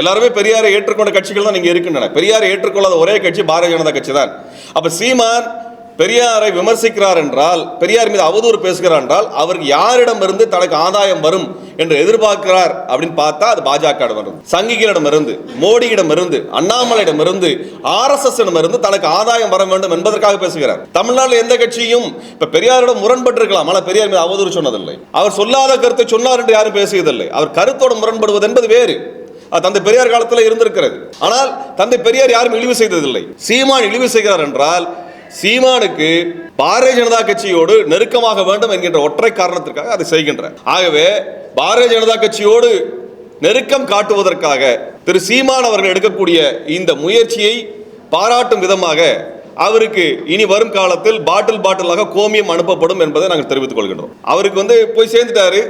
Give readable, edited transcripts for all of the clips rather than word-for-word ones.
எல்லாருமே பெரியாரை ஏற்றுக்கொண்ட கட்சிகள் தான் நீங்க இருக்கின்றன. பெரியாரை ஏற்றுக்கொள்ளாத ஒரே கட்சி பாரதிய ஜனதா கட்சி தான். அப்ப சீமான் பெரியாரை விமர்சிக்கிறார் என்றால், பெரியார் மீது அவதூறு பேசுகிறார் என்றால், அவருக்கு யாரிடமிருந்து தனக்கு ஆதாயம் வரும் என்று எதிர்பார்க்கிறார் அப்படின்னு பார்த்தா அது பாஜக சங்கிகளிடமிருந்து, மோடியிடமிருந்து, அண்ணாமலையிடமிருந்து, RSS இடமிருந்து தனக்கு ஆதாயம் வர வேண்டும் என்பதற்காக பேசுகிறார். தமிழ்நாட்டில் எந்த கட்சியும் இப்ப பெரியாரிடம் முரண்பட்டு இருக்கலாம், ஆனால் பெரியார் மீது அவதூறு சொன்னதில்லை. அவர் சொல்லாத கருத்தை சொன்னார் என்று யாரும் பேசியதில்லை. அவர் கருத்தோடு முரண்படுவது என்பது வேறு. தந்தை பெரியார் காலத்தில் இருந்திருக்கிறது. ஆனால் தந்தை பெரியார் யாரும் இழிவு செய்ததில்லை. சீமான் இழிவு செய்கிறார் என்றால் சீமானுக்கு பாரதிய ஜனதா கட்சியோடு நெருக்கமாக வேண்டும் என்கின்ற ஒற்றை காரணத்திற்காக அதை செய்கின்றார். ஆகவே பாரதிய ஜனதா கட்சியோடு நெருக்கம் காட்டுவதற்காக திரு சீமான் அவர்கள் எடுக்கக்கூடிய இந்த முயற்சியை பாராட்டும் விதமாக அவருக்கு இனி வரும் காலத்தில் பாட்டிலாக கோமியம் அனுப்பப்படும் என்பதை நாங்கள் தெரிவித்துக் கொள்கின்றோம். அவருக்கு போய் சேர்ந்துட்டாரு.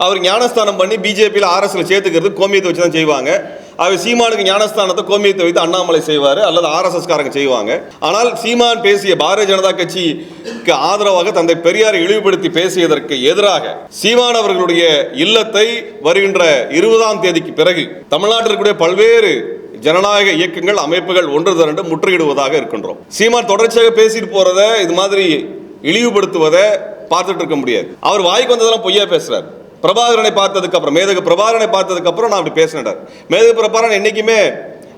அவர் ஞானஸ்தானம் பண்ணி பிஜேபியில் RSS சேர்த்துக்கிறது கோமியத்தை வச்சு தான் செய்வாங்க. அவர் சீமானுக்கு ஞானஸ்தானத்தை கோமியத்தை வைத்து அண்ணாமலை செய்வார் அல்லது RSS காரங்க செய்வாங்க. ஆனால் சீமான் பேசிய பாரதிய ஜனதா கட்சிக்கு ஆதரவாக தந்தை பெரியாரை இழிவுபடுத்தி பேசியதற்கு எதிராக சீமான் அவர்களுடைய இல்லத்தை வருகின்ற 20ஆம் தேதிக்கு பிறகு தமிழ்நாட்டில் இருக்கக்கூடிய பல்வேறு ஜனநாயக இயக்கங்கள், அமைப்புகள் ஒன்று திரண்டு முற்றுகையிடுவதாக இருக்கின்றோம். சீமான் தொடர்ச்சியாக பேசிட்டு போறதை, இது மாதிரி இழிவுபடுத்துவதை பார்த்துட்டு இருக்க முடியாது. அவர் வாய்க்கு வந்ததெல்லாம் பொய்யா பேசுறாரு. பிரபாகரனை பார்த்ததுக்கு அப்புறம், மேதகு பிரபாகரனை பார்த்ததுக்கு அப்புறம் நான் அப்படி பேசினார். மேதகு பிரபாகரன் என்னைக்குமே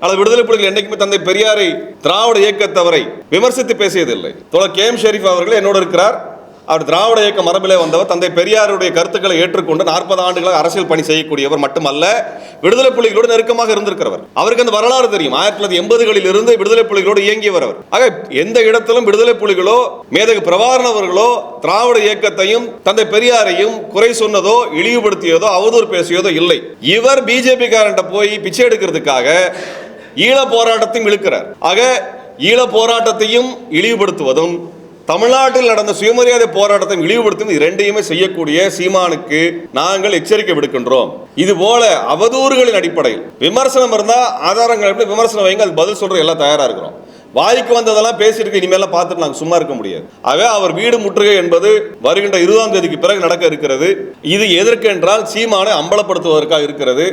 அல்லது விடுதலை புலிகள் என்னைக்குமே தந்தை பெரியாரை, திராவிட இயக்கத்தவரை விமர்சித்து பேசியதில்லை. தோழர் KM ஷெரீப் அவர்கள் என்னோடு இருக்கிறார். அவர் திராவிட இயக்க மரபிலே வந்தவர். தந்தை பெரியாருடைய கருத்துக்களை ஏற்றுக்கொண்டு 40 ஆண்டுகளாக அரசியல் பணி செய்யக்கூடியவர் மட்டுமல்ல, விடுதலை புலிகளோடு நெருக்கமாக இருந்திருக்கிறவர். அவருக்கு அந்த வரலாறு தெரியும். 1980களில் இருந்து விடுதலை புலிகளோடு இயங்கியவர் அவர். ஆக எந்த இடத்திலும் விடுதலை புலிகளோ மேதகு பிரபாகரன் அவர்களோ திராவிட இயக்கத்தையும் தந்தை பெரியாரையும் குறை சொன்னதோ, இழிவுபடுத்தியதோ, அவதூறு பேசியதோ இல்லை. இவர் பிஜேபி காரன்ட்ட போய் பிச்சை எடுக்கிறதுக்காக ஈழ போராட்டத்தையும் இழுக்கிறார். ஆக ஈழ போராட்டத்தையும் இழிவுபடுத்துவதும், தமிழ்நாட்டில் நடந்த சுயமரியாதை போராட்டத்தை இழிவுபடுத்தும், இரண்டையுமே செய்யக்கூடிய சீமானுக்கு நாங்கள் எச்சரிக்கை விடுக்கின்றோம். இது போல அவதூறுகளின் அடிப்படையில் விமர்சனம் இருந்தா ஆதாரங்கள் எப்படி விமர்சனம் வைங்க, அது பதில் சொல்ற எல்லாம் தயாரா இருக்கிறோம். வாய்க்கு வந்ததெல்லாம் பேசிட்டு இனிமேல பார்த்துட்டு நாங்கள் சும்மா இருக்க முடியாது. ஆகவே அவர் வீடு முற்றுகை என்பது வருகின்ற 20ஆம் தேதிக்கு பிறகு நடக்க இருக்கிறது. இது எதற்கு என்றால் சீமானை அம்பலப்படுத்துவதற்காக இருக்கிறது.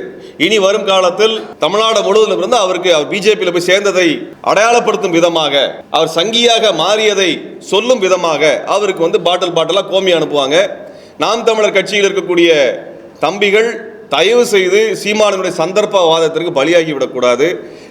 இனி வரும் காலத்தில் தமிழ்நாடு முழுவதும் இருந்து அவருக்கு அவர் பிஜேபியில் போய் சேர்ந்ததை அடையாளப்படுத்தும் விதமாக, அவர் சங்கியாக மாறியதை சொல்லும் விதமாக அவருக்கு பாட்டிலா கோமி அனுப்புவாங்க. நாம் தமிழர் கட்சியில் இருக்கக்கூடிய தம்பிகள் தயவு செய்து சீமானுடைய சந்தர்ப்பவாதத்திற்கு பலியாகி விடக்கூடாது.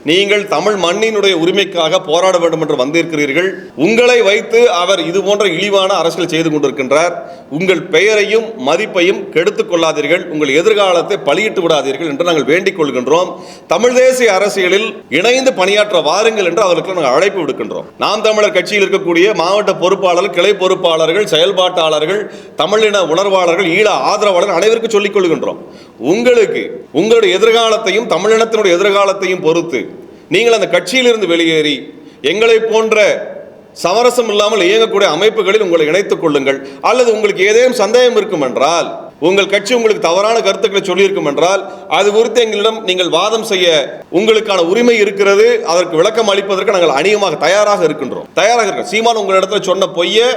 நீங்கள் தமிழ் மண்ணினுடைய உரிமைக்காக போராட வேண்டும் என்று வந்திருக்கிறீர்கள். உங்களை வைத்து அவர் இது போன்ற இழிவான அரசியல் செய்து கொண்டிருக்கின்றார். உங்கள் பெயரையும் மதிப்பையும் கெடுத்துக் கொள்ளாதீர்கள், உங்கள் எதிர்காலத்தை பலியிட்டு விடாதீர்கள் என்று நாங்கள் வேண்டிக் கொள்கின்றோம். தமிழ் தேசிய அரசியலில் இணைந்து பணியாற்ற வாருங்கள் என்று அவர்களுக்கு நாங்கள் அழைப்பு விடுக்கின்றோம். நாம் தமிழர் கட்சியில் இருக்கக்கூடிய மாவட்ட பொறுப்பாளர்கள், கிளை பொறுப்பாளர்கள், செயல்பாட்டாளர்கள், தமிழின உணர்வாளர்கள், ஈழ ஆதரவாளர்கள் அனைவருக்கும் சொல்லிக் கொள்கின்றோம். உங்களுக்கு உங்களுடைய எதிர்காலத்தையும் தமிழினத்தினுடைய எதிர்காலத்தையும் பொறுத்து நீங்கள் அந்த கட்சியிலிருந்து வெளியேறி எங்களை போன்ற சமரசம் இல்லாமல் இயங்கக்கூடிய அமைப்புகளில் உங்களை இணைத்துக் கொள்ளுங்கள். அல்லது உங்களுக்கு ஏதேனும் சந்தேகம் இருக்கும் என்றால், உங்கள் கட்சி உங்களுக்கு தவறான கருத்துக்களை சொல்லியிருக்கும் என்றால், அது குறித்து எங்களிடம் நீங்கள் வாதம் செய்ய உங்களுக்கான உரிமை இருக்கிறது. அதற்கு விளக்கம் அளிப்பதற்கு நாங்கள் அணியமாக தயாராக இருக்கின்றோம். சீமான் உங்களிடத்தில் சொன்ன பொய்யை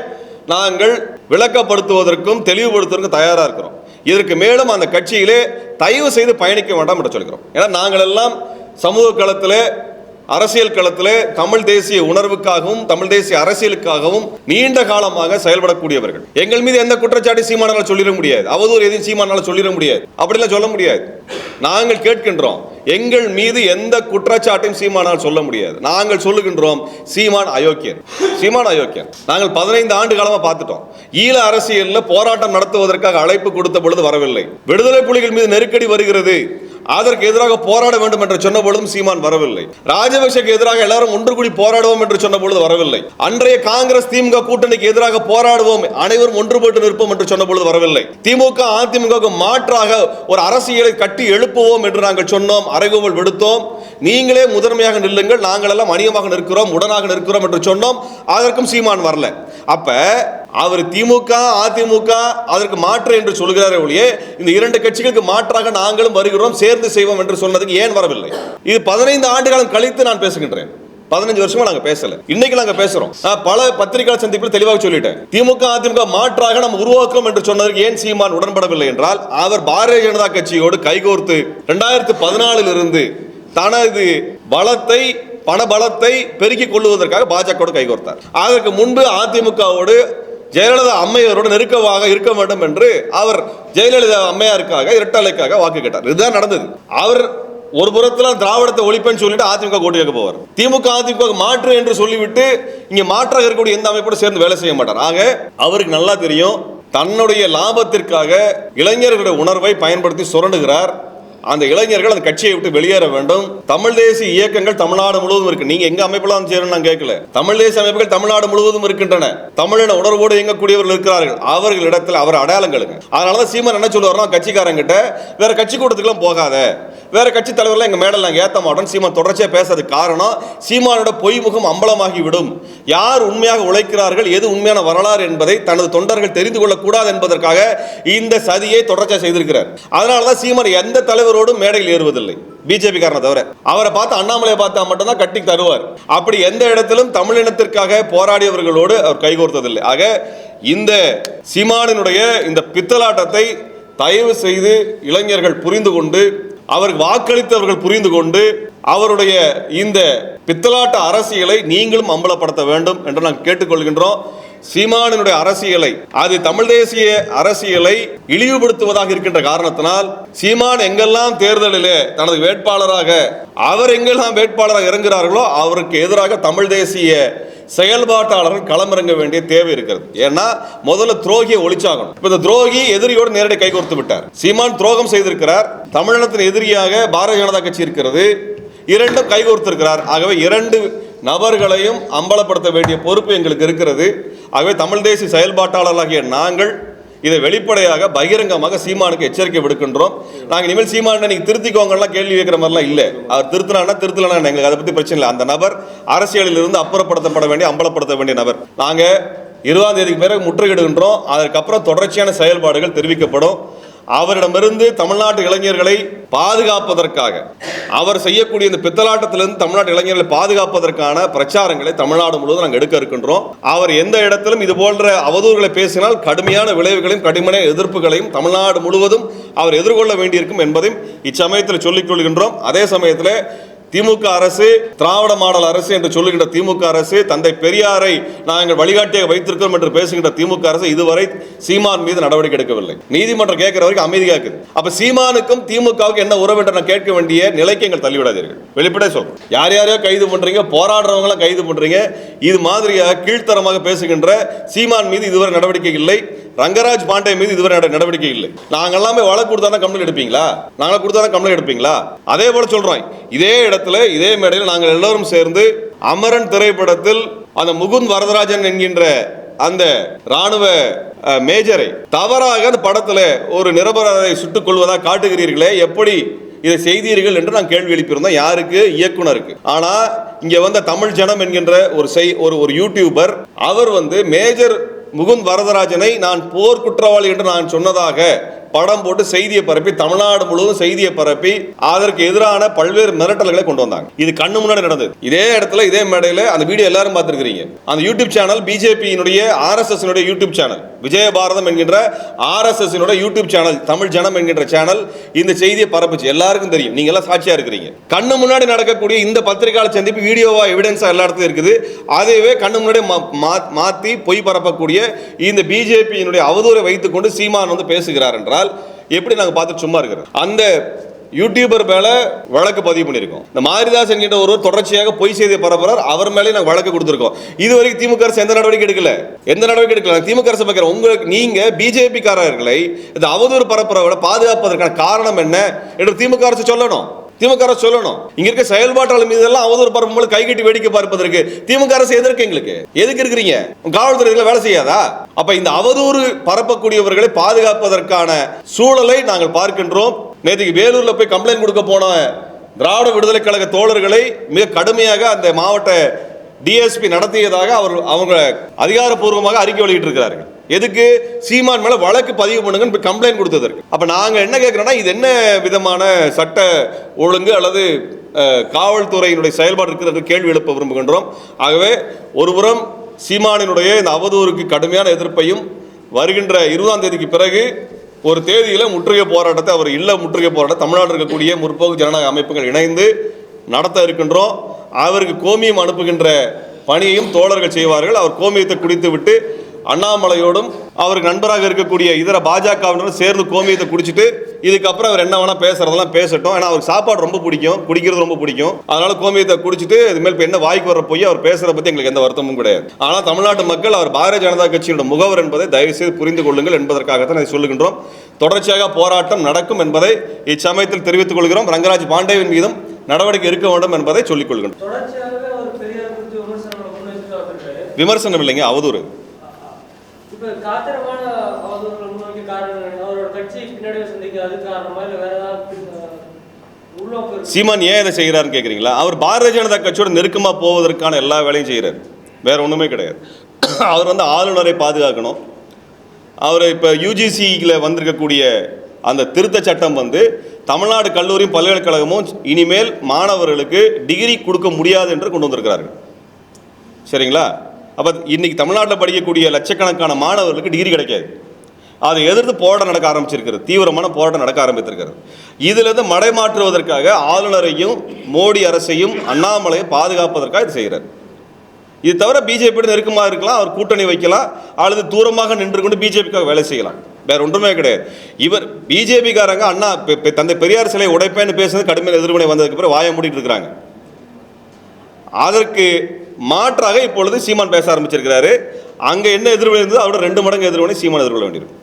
நாங்கள் விளக்கப்படுத்துவதற்கும் தெளிவுபடுத்துவதற்கும் தயாராக இருக்கிறோம். இதற்கு மேலும் அந்த கட்சியிலே தயவு செய்து பயணிக்க வேண்டாம் என்று சொல்கிறோம். ஏன்னா நாங்கள் எல்லாம் சமூக களத்திலே, அரசியல் களத்திலே தமிழ் தேசிய உணர்வுக்காகவும் தமிழ் தேசிய அரசியலுக்காகவும் நீண்ட காலமாக செயல்படக்கூடியவர்கள். எங்கள் மீது எந்த குற்றச்சாட்டு சீமானால் சொல்லிட முடியாது, அவதூறு எதையும் சீமானால் சொல்லிட முடியாது, அப்படிலாம் சொல்ல முடியாது. நாங்கள் கேட்கின்றோம், எங்கள் மீது எந்த குற்றச்சாட்டையும் சீமானால் சொல்ல முடியாது. நாங்கள் சொல்லுகின்றோம், சீமான் அயோக்கியன். நாங்கள் 15 ஆண்டு காலமா பார்த்துட்டோம். ஈழ அரசியலில் போராட்டம் நடத்துவதற்காக அழைப்பு கொடுத்த பொழுது வரவில்லை. விடுதலை புலிகள் மீது நெருக்கடி வருகிறது, அதற்கு எதிராக போராட வேண்டும் என்று சொன்ன பொழுதும் சீமான் வரவில்லை. ராஜபக்சேக்கு எதிராக எல்லாரும் ஒன்று கூடி போராடுவோம் என்று சொன்ன பொழுது வரவில்லை. அன்றைய காங்கிரஸ் திமுக கூட்டணிக்கு எதிராக போராடுவோம், அனைவரும் ஒன்றுபட்டு நிற்போம் என்று சொன்ன பொழுது வரவில்லை. திமுக அதிமுக மாற்றாக ஒரு அரசியலை கட்டி எழுப்புவோம் என்று நாங்கள் சொன்னோம், அறைகூவல் விடுத்தோம். நீங்களே முதன்மையாக நில்லுங்கள், நாங்கள் எல்லாம் அணியமாக நிற்கிறோம், உடனாக நிற்கிறோம் என்று சொன்னோம். அதற்கும் சீமான் வரல. அப்ப அவர் திமுக அதிமுக அதற்கு மாற்று என்று சொல்கிறாரே ஒழிய, இந்த இரண்டு கட்சிகளுக்கு மாற்றாக நாங்களும் வருகிறோம், சேர்ந்து செய்வோம் என்று சொன்னதுக்கு ஏன் வரவில்லை? இது 15 ஆண்டுகாலம் கழித்து நான் பேசுகின்றேன். 15 வருஷமா நாங்க பேசல, இன்னைக்கு நாங்க பேசுறோம். பல பத்திரிகை சந்திப்பில் தெளிவாக சொல்லிட்டேன். திமுக அதிமுக மாற்றாக நம்ம உருவாக்குறோம் என்று சொன்னதற்கு ஏன் சீமான் உடன்படவில்லை என்றால், அவர் பாரதிய ஜனதா கட்சியோடு கைகோர்த்து 2014 இருந்து தனது பலத்தை பண பலத்தை பெருக்கிக் கொள்வதற்காக பாஜகவோடு கைகோர்த்தார். அதற்கு முன்பு அதிமுகவோடு ஜெயலலிதா அம்மையாரோடு நெருக்கமாக இருக்க வேண்டும் என்று அவர் ஜெயலலிதா அம்மையாருக்காக இரட்டலைக்காக வாக்கு கேட்டார். இதுதான் நடந்தது. அவர் ஒரு புறத்தில் திராவிடத்தை ஒழிப்பேன்னு சொல்லிட்டு அதிமுக கோட்டு கேட்க போவார். திமுக அதிமுக மாற்று என்று சொல்லிவிட்டு இங்க மாற்றாக இருக்கக்கூடிய எந்த அமைப்போடு சேர்ந்து வேலை செய்ய மாட்டார். ஆக அவருக்கு நல்லா தெரியும், தன்னுடைய லாபத்திற்காக இளைஞர்களுடைய உணர்வை பயன்படுத்தி சுரண்டுகிறார். அந்த இளைஞர்கள் அந்த கட்சியை விட்டு வெளியேற வேண்டும். தமிழ் தேசிய இயக்கங்கள் தமிழ்நாடு முழுவதும் இருக்கு. நீங்க எங்க அமைப்பெல்லாம் சேரும் நான் கேட்கல. தமிழ் தேசிய அமைப்புகள் தமிழ்நாடு முழுவதும் இருக்கின்றன. தமிழின உணர்வோடு இயங்கக்கூடியவர்கள் இருக்கிறார்கள். அவர்களிடத்தில் அவர் அடையாளங்களுங்க. அதனாலதான் சீமான் என்ன சொல்லுவாருன்னா, கட்சிக்காரங்கிட்ட வேற கட்சி கூட்டத்துக்குலாம் போகாத, வேற கட்சி தலைவர்கள் எங்க மேடல் நாங்கள் ஏற்ற மாட்டோம் சீமான் தொடர்ச்சியா பேசுறது காரணம், சீமானோட பொய் முகம் அம்பலமாகி விடும். யார் உண்மையாக உழைக்கிறார்கள், எது உண்மையான வரலாறு என்பதை தனது தொண்டர்கள் தெரிந்து கொள்ளக்கூடாது என்பதற்காக இந்த சதியை தொடர்ச்சியா செய்திருக்கிறார். அதனாலதான் சீமான் எந்த தலைவரோடும் மேடையில் ஏறுவதில்லை, பிஜேபி காரணம் தவிர. அவரை பார்த்து அண்ணாமலையை பார்த்தா மட்டும்தான் கட்டி தருவார். அப்படி எந்த இடத்திலும் தமிழினத்திற்காக போராடியவர்களோடு அவர் கைகோர்த்ததில்லை. ஆக இந்த சீமானினுடைய இந்த பித்தலாட்டத்தை தயவு செய்து இளைஞர்கள் புரிந்து கொண்டு, அவருக்கு வாக்களித்தவர்கள் புரிந்து கொண்டு, அவருடைய இந்த பித்தலாட்ட அரசியலை நீங்களும் அம்பலப்படுத்த வேண்டும் என்று நாங்கள் கேட்டுக்கொள்கின்றோம். சீமானினுடைய அரசியலை, அது தமிழ் தேசிய அரசியலை இழிவுபடுத்துவதாக இருக்கின்ற காரணத்தினால், சீமான் எங்கெல்லாம் தேர்தலிலே தனது வேட்பாளராக அவர் எங்கெல்லாம் வேட்பாளராக இறங்குகிறார்களோ அவருக்கு எதிராக தமிழ் தேசிய செயல்பாட்டாளர்கள் களமிறங்க வேண்டிய தேவை இருக்கிறது. ஏன்னா முதல்ல துரோகியை ஒழிச்சாகணும். இப்ப இந்த துரோகி எதிரியோடு நேரடி கைகோர்த்து விட்டார். சீமான் துரோகம் செய்திருக்கிறார். தமிழினத்தின் எதிரியாக பாரதிய ஜனதா கட்சி இருக்கிறது. இரண்டும் கைகோர்த்திருக்கிறார். ஆகவே இரண்டு நபர்களையும் அம்பலப்படுத்த வேண்டிய பொறுப்பு எங்களுக்கு இருக்கிறது. ஆகவே தமிழ் தேசிய செயல்பாட்டாளர்களாகிய நாங்கள் இதை வெளிப்படையாக பகிரங்கமாக சீமானுக்கு எச்சரிக்கை விடுக்கின்றோம். நாங்கள் இனிமேல் சீமான நீங்க திருத்திக்கோங்கலாம் கேள்வி கேட்கிற மாதிரிலாம் இல்லை. அவர் திருத்தினா திருத்தலனா எங்களுக்கு அதை பத்தி பிரச்சனை இல்லை. அந்த நபர் அரசியலில் இருந்து அப்புறப்படுத்தப்பட வேண்டிய, அம்பலப்படுத்த வேண்டிய நபர். நாங்க 20ஆம் தேதிக்கு பிறகு முற்றுகையிடுகின்றோம். அதற்கப்புறம் தொடர்ச்சியான செயல்பாடுகள் தெரிவிக்கப்படும். அவரிடமிருந்து தமிழ்நாட்டு இளைஞர்களை பாதுகாப்பதற்காக, அவர் செய்யக்கூடிய இந்த பித்தலாட்டத்திலிருந்து தமிழ்நாட்டு இளைஞர்களை பாதுகாப்பதற்கான பிரச்சாரங்களை தமிழ்நாடு முழுவதும் நாங்கள் எடுக்க இருக்கின்றோம். அவர் எந்த இடத்திலும் இது போன்ற அவதூறுகளை பேசினால் கடுமையான விளைவுகளையும் கடுமையான எதிர்ப்புகளையும் தமிழ்நாடு முழுவதும் அவர் எதிர்கொள்ள வேண்டியிருக்கும் என்பதையும் இச்சமயத்தில் சொல்லிக் கொள்கின்றோம். அதே சமயத்தில் திமுக அரசு, திராவிட மாடல் அரசு என்று சொல்லுகின்ற திமுக அரசு, தந்தை பெரியாரை நாங்கள் வழிகாட்டியாக வைத்திருக்கிறோம் என்று பேசுகின்ற திமுக அரசு இதுவரை சீமான் மீது நடவடிக்கை எடுக்கவில்லை. நீதிமன்றம் கேட்கிற வரைக்கும் அமைதியாக இருக்குது. அப்ப சீமானுக்கும் திமுகவுக்கு என்ன உறவு என்று நான் கேட்க வேண்டிய நிலைக்கு எங்கள் தள்ளிவிடாதீர்கள். வெளிப்படையாக சொல்றோம். யார் யாரையோ கைது பண்றீங்க, போராடுறவங்களாம் கைது பண்றீங்க. இது மாதிரியாக கீழ்த்தரமாக பேசுகின்ற சீமான் மீது இதுவரை நடவடிக்கை இல்லை. ரங்கராஜ் பாண்டே மீது இதுவரை நடவடிக்கை இல்லை. நாங்கள் எல்லாமே வழக்கு கொடுத்தா தான் கம்ப்ளைண்ட் எடுப்பீங்களா? நாங்கள் கொடுத்தா தான் கம்ப்ளைண்ட் எடுப்பீங்களா? அதே போல சொல்றோம். இதே இடத்துல இதே மேடையில் நாங்கள் எல்லாரும் சேர்ந்து அமரன் திரைப்படத்தில் அந்த முகுந்த் வரதராஜன் என்கின்ற அந்த ராணுவ மேஜரை தவறாக அந்த படத்தில் ஒரு நிரபராதை சுட்டுக் கொள்வதாக காட்டுகிறீர்களே, எப்படி இதை செய்தீர்கள் என்று நான் கேள்வி எழுப்பியிருந்தோம். யாருக்கு? இயக்குனருக்கு. ஆனா இங்க வந்த தமிழ் ஜனம் என்கின்ற ஒரு யூடியூபர், அவர் மேஜர் முகுந்த் வரதராஜனை நான் போர் குற்றவாளி என்று நான் சொன்னதாக படம் போட்டு செய்தியை பரப்பி தமிழ்நாடு முழுவதும் செய்தியை பரப்பி அதற்கு எதிரான பல்வேறு மிரட்டல்களை கொண்டு வந்தாங்க. இது கண்ணு முன்னாடி நடந்தது. இதே இடத்துல இதே மேடையில் அந்த வீடியோ எல்லாரும் பார்த்திருக்கிறீங்க. அந்த யூடியூப் சேனல் பிஜேபியினுடைய RSS யூடியூப் சேனல், விஜயபாரதம் என்கின்ற RSS யூடியூப் சேனல், தமிழ் ஜனம் என்கின்ற சேனல் இந்த செய்தியை பரப்புச்சு. எல்லாருக்கும் தெரியும். நீங்க எல்லாம் சாட்சியா இருக்கிறீங்க. கண்ணு முன்னாடி நடக்கக்கூடிய இந்த பத்திரிகையாளர் சந்திப்பு வீடியோவா எவிடன்ஸா எல்லா இடத்துலயும் இருக்குது. அதைவே கண்ணு முன்னாடி மாத்தி பொய் பரப்பக்கூடிய இந்த பிஜேபியினுடைய அவதூறை வைத்துக் கொண்டு சீமான் பேசுகிறார் என்றால் எப்படி நாங்க பார்த்து சும்மா இருக்கிறோம்? அந்த யூடியூபர் மேல வழக்கு பதிவு பண்ணியிருக்கோம். இந்த மாரிதாஸ் என்கின்ற ஒருவர் தொடர்ச்சியாக பொய் செய்தியை பரப்புறார். அவர் மேலே நாங்கள் வழக்கு கொடுத்திருக்கோம். இதுவரைக்கும் திமுக அரசு எந்த நடவடிக்கை எடுக்கல. திமுக அரசு பார்க்கிறோம். உங்களுக்கு நீங்க பிஜேபி காரர்களை இந்த அவதூறு பரப்புறவரை பாதுகாப்பதற்கான காரணம் என்ன என்று திமுக அரசு சொல்லணும். திமுக அரசு சொல்லணும். இங்க இருக்க செயல்பாட்டாளர் மீது எல்லாம் அவதூறு பரப்பும்போது கை கட்டி வேடிக்கை பார்ப்பதற்கு திமுக அரசு எதற்கு? எதுக்கு இருக்கிறீங்க? காவல்துறையில வேலை செய்யாதா? அப்ப இந்த அவதூறு பரப்பக்கூடியவர்களை பாதுகாப்பதற்கான சூழலை நாங்கள் பார்க்கின்றோம். நேற்றுக்கு வேலூர்ல போய் கம்ப்ளைண்ட் கொடுக்க போன திராவிட விடுதலை கழக தோழர்களை மிக கடுமையாக அந்த மாவட்ட டிஎஸ்பி நடத்தியதாக அவங்க அதிகாரப்பூர்வமாக அறிக்கை வெளியிட்டிருக்கிறார்கள். எதுக்கு? சீமான் மேல வழக்கு பதிவு பண்ணுங்க கம்ப்ளைண்ட் கொடுத்ததற்கு. அப்ப நாங்க என்ன கேட்கிறோம்னா, இது என்ன விதமான சட்ட ஒழுங்கு அல்லது காவல்துறையினுடைய செயல்பாடு இருக்கிறது கேள்வி எழுப்ப விரும்புகின்றோம். ஆகவே ஒருபுறம் சீமானினுடைய இந்த அவதூறுக்கு கடுமையான எதிர்ப்பையும், வருகின்ற 20ஆம் தேதிக்கு பிறகு ஒரு தேதியில முற்றுகை போராட்டத்தை, அவர் இல்ல முற்றுகை போராட்டம் தமிழ்நாடு இருக்கக்கூடிய முற்போக்கு ஜனநாயக அமைப்புகள் இணைந்து நடத்த இருக்கின்றோம். அவருக்கு கோமியம் அனுப்புகின்ற பணியையும் தோழர்கள் செய்வார்கள். அவர் கோமியத்தை குடித்து விட்டு அண்ணாமலையோடும் அவருக்கு நண்பராக இருக்கக்கூடிய இதர பாஜகவினரும் சேர்ந்து கோமியத்தை குடிச்சிட்டு இதுக்கப்புறம் அவர் என்ன வேணா பேசுறதெல்லாம் பேசட்டும். ஏன்னா அவருக்கு சாப்பாடு ரொம்ப பிடிக்கும், குடிக்கிறது ரொம்ப பிடிக்கும். அதனால கோமியத்தை குடிச்சிட்டு இதுமேல் இப்போ என்ன வாய்க்கு வர போய் அவர் பேசுறத பத்தி எங்களுக்கு எந்த வருத்தமும் கிடையாது. ஆனால் தமிழ்நாட்டு மக்கள் அவர் பாரதிய ஜனதா கட்சியோட முகவர் என்பதை தயவு செய்து புரிந்து கொள்ளுங்கள் என்பதற்காகத்தான் அதை சொல்லுகின்றோம். தொடர்ச்சியாக போராட்டம் நடக்கும் என்பதை இச்சமயத்தில் தெரிவித்துக் கொள்கிறோம். ரங்கராஜ் பாண்டேவின் மீதும் நடவடிக்கை இருக்க வேண்டும் என்பதை சொல்லிக் கொள்கின்றோம். விமர்சனம் இல்லைங்க, அவதூறு. சீமான் ஏன் இதை செய்கிறாருன்னு கேட்குறீங்களா? அவர் பாரதிய ஜனதா கட்சியோட நெருக்கமாக போவதற்கான எல்லா வேலையும் செய்கிறார், வேற ஒன்றுமே கிடையாது. அவர் ஆளுநரை பாதுகாக்கணும். அவர் இப்போ யூஜிசியில் வந்திருக்கக்கூடிய அந்த திருத்த சட்டம் தமிழ்நாடு கல்லூரியும் பல்கலைக்கழகமும் இனிமேல் மாணவர்களுக்கு டிகிரி கொடுக்க முடியாது என்று கொண்டு வந்திருக்கிறார்கள். சரிங்களா? அப்போ இன்னைக்கு தமிழ்நாட்டில் படிக்கக்கூடிய லட்சக்கணக்கான மாணவர்களுக்கு டிகிரி கிடைக்காது. அதை எதிர்த்து போராட்டம் நடக்க ஆரம்பிச்சிருக்கிறது, தீவிரமான போராட்டம் நடக்க ஆரம்பித்திருக்கிறது. இதிலிருந்து மடைமாற்றுவதற்காக ஆளுநரையும் மோடி அரசையும் அண்ணாமலையை பாதுகாப்பதற்காக இது செய்கிறார். இது தவிர பிஜேபி நெருக்கமாக இருக்கலாம், அவர் கூட்டணி வைக்கலாம், அல்லது தூரமாக நின்று கொண்டு பிஜேபிக்காக வேலை செய்யலாம், வேற ஒன்றுமே கிடையாது. இவர் பிஜேபிக்காரங்க அண்ணா தந்தை பெரியார் சிலை உடைப்பேன்னு பேசுறது கடுமையான எதிர்வினை வந்ததுக்கு அப்புறம் வாய மூடிட்டு இருக்கிறாங்க. அதற்கு மாற்றாக இப்பொழுது சீமான் பேச ஆரம்பிச்சிருக்கிறாரு. அங்க என்ன எதிர்வினை இருந்தது, அவரோட 2 மடங்கு எதிர்வினை சீமான் எதிர்கொள்ள வேண்டியிருக்கு.